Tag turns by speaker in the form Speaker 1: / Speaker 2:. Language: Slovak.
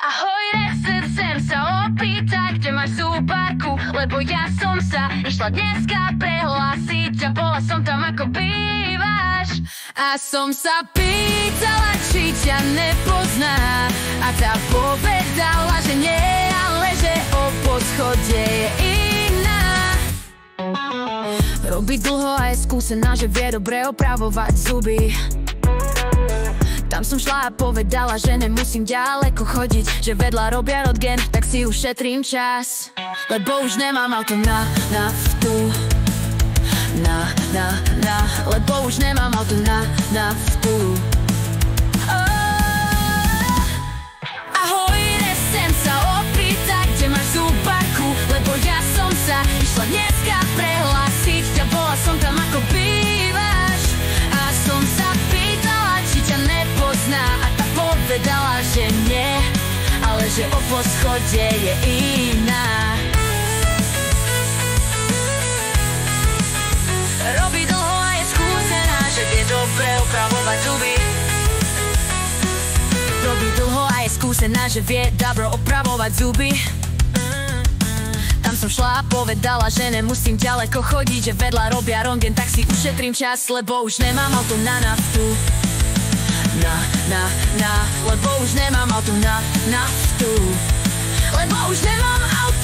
Speaker 1: Ahoj, chcem sa opýtať, kde máš zúbarku, lebo ja som sa išla dneska prehlásiť a bola som tam, ako bývaš. A som sa pýtala, či ťa nepozná, a tá povedala, že nie, ale že o poschodie je iná. Robí dlho a je skúsená, že vie dobre opravovať zuby. Tam som šla a povedala, že nemusím ďaleko chodiť, že vedľa robia röntgen, tak si ušetrím čas. Lebo už nemám auto na naftu. Lebo už nemám auto na naftu. Ahoj, chcem sa opýtať, kde máš zúbarku, lebo ja som sa išla dneska prehlásiť a bola som tam, ako bývaš. A som sa pýtala, či ťa nepozná, a tá povedala, že nie, ale že o poschodie je iná. Robí dlho a je skúsená, že vie dobre opravovať zuby. Robí dlho a je skúsená, že vie dobre opravovať zuby. Tam som šla a povedala, že nemusím ďaleko chodiť, že vedľa robia röntgen, tak si ušetrím čas, lebo už nemám auto na naftu. Lebo už nemám auto na naftu. Lebo už nemám auto